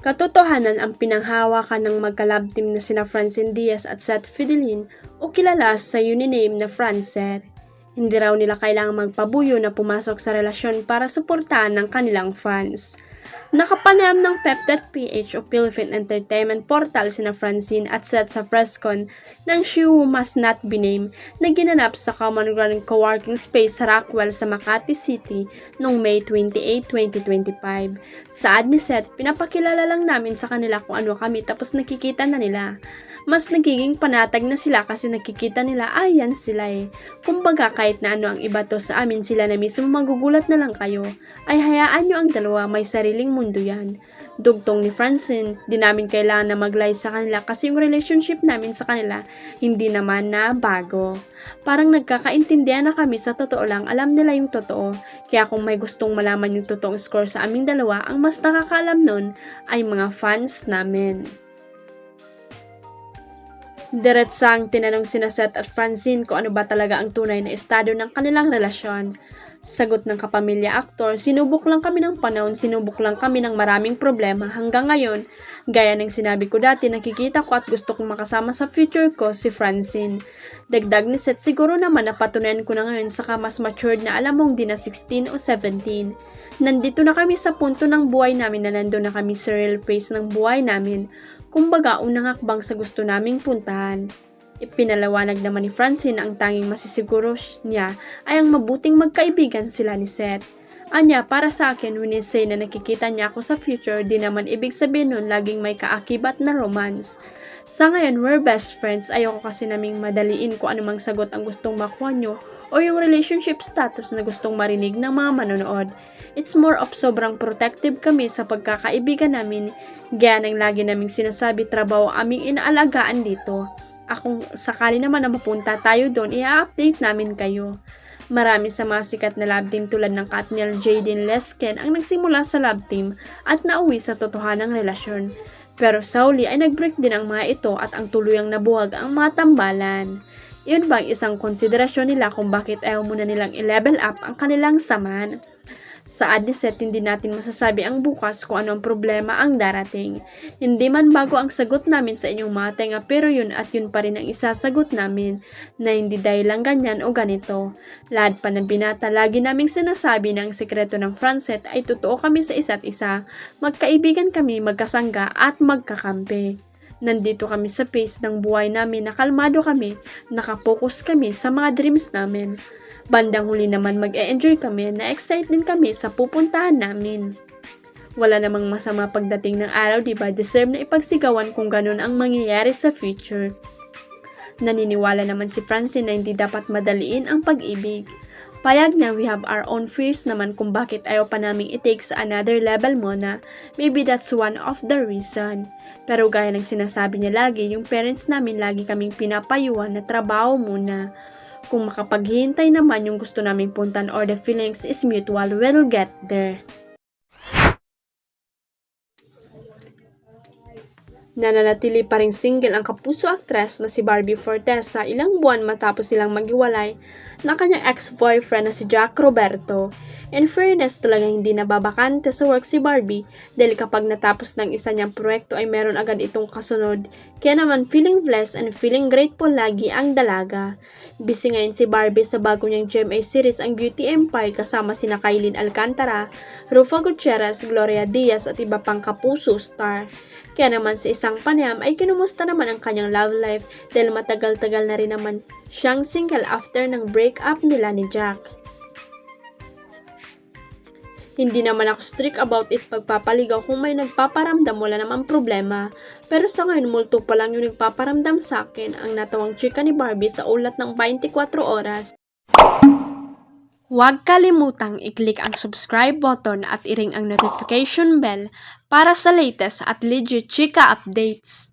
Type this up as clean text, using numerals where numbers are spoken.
Katotohanan ang pinanghawakan ng magka-love team na sina Francine Diaz at Seth Fidelin o kilala sa uniname na Francet. Hindi raw nila kailangang magpabuyo na pumasok sa relasyon para suportahan ng kanilang fans. Nakapanayam ng Pep.ph o Philippine Entertainment Portal sina Francine at Seth sa Frescon ng She Who Must Not Be Named na ginanap sa Common Ground Co-working Space sa Rockwell sa Makati City noong May 28, 2025. Saad ni Seth, pinapakilala lang namin sa kanila kung ano kami tapos nakikita na nila. Mas nagiging panatag na sila kasi nakikita nila ayan sila eh. Kumbaga kahit na ano ang iba to sa amin sila na mismo magugulat na lang kayo. Ay hayaan nyo ang dalawa, may sariling mundo yan. Dugtong ni Francine, di namin kailangan na maglay sa kanila kasi yung relationship namin sa kanila hindi naman na bago. Parang nagkakaintindihan na kami sa totoo lang, alam nila yung totoo. Kaya kung may gustong malaman yung totoong score sa aming dalawa, ang mas nakakaalam nun ay mga fans namin. Diretsang tinanong sina Seth at Francine kung ano ba talaga ang tunay na estado ng kanilang relasyon. Sagot ng kapamilya aktor, sinubok lang kami ng panahon, sinubok lang kami ng maraming problema hanggang ngayon. Gaya ng sinabi ko dati, nakikita ko at gusto kong makasama sa future ko si Francine. Dagdag ni Seth, siguro naman napatunayan ko na ngayon saka mas matured na alam mong di na 16 o 17. Nandito na kami sa punto ng buhay namin na nandun na kami sa real phase ng buhay namin. Kumbaga, unang hakbang sa gusto naming puntahan. Ipinalawanag naman ni Francine na ang tanging masisiguro niya ay ang mabuting magkaibigan sila ni Seth. Anya, para sa akin, when I say na nakikita niya ako sa future, di naman ibig sabihin nun laging may kaakibat na romance. Sa ngayon, we're best friends. Ayoko kasi naming madaliin kung anumang sagot ang gustong makuha nyo o yung relationship status na gustong marinig ng mga manonood. It's more of sobrang protective kami sa pagkakaibigan namin. Gaya ng lagi naming sinasabi, trabaho aming inaalagaan dito. Akong sakali naman na mapunta tayo doon, i-update namin kayo. Marami sa mga sikat na love team tulad ng Katniel Jaden Lesken ang nagsimula sa love team at nauwi sa totohanang relasyon. Pero sa huli ay nag-break din ang mga ito at ang tuluyang nabuwag ang mga tambalan. Iyon bang isang konsiderasyon nila kung bakit ayaw muna nilang i-level up ang kanilang samahan? Saad ni Seth, hindi natin masasabi ang bukas kung anong problema ang darating. Hindi man bago ang sagot namin sa inyong mga tenga pero yun at yun pa rin ang isasagot namin na hindi dahil lang ganyan o ganito. Lahat pa ng binata, lagi naming sinasabi na ang sekreto ng Francet ay totoo kami sa isa't isa. Magkaibigan kami, magkasangga at magkakampi. Nandito kami sa pace ng buhay namin, nakalmado kami, nakapokus kami sa mga dreams namin. Bandang huli naman mag-e-enjoy kami, na-excite din kami sa pupuntahan namin. Wala namang masama pagdating ng araw, diba? Deserve na ipagsigawan kung ganun ang mangyayari sa future. Naniniwala naman si Francine na hindi dapat madaliin ang pag-ibig. Payag na we have our own fears naman kung bakit ayaw pa naming i-take sa another level muna. Maybe that's one of the reason. Pero gaya ng sinasabi niya lagi, yung parents namin lagi kaming pinapayuhan na trabaho muna. Kung makapaghihintay naman yung gusto naming puntan or the feelings is mutual, we'll get there. Nananatili pa ring single ang kapuso actress na si Barbie Fortesa ilang buwan matapos silang maghiwalay na kanyang ex-boyfriend na si Jack Roberto. In fairness, talagang hindi nababakante sa work si Barbie dahil kapag natapos ng isa niyang proyekto ay meron agad itong kasunod. Kaya naman feeling blessed and feeling grateful lagi ang dalaga. Busy ngayon si Barbie sa bago niyang GMA series ang Beauty Empire kasama sina Kailin Alcantara, Rufa Gutierrez, Gloria Diaz at iba pang kapuso star. Kaya naman sa isang panayam ay kinumusta naman ang kanyang love life dahil matagal-tagal na rin naman siyang single after ng breakup nila ni Jack. Hindi naman ako strict about it pagpapaligaw kung may nagpaparamdam wala namang problema. Pero sa ngayon multo pa lang yung nagpaparamdam sa akin ang natawang chika ni Barbie sa ulat ng 24 oras. Huwag kalimutang i-click ang subscribe button at i-ring ang notification bell para sa latest at legit chika updates.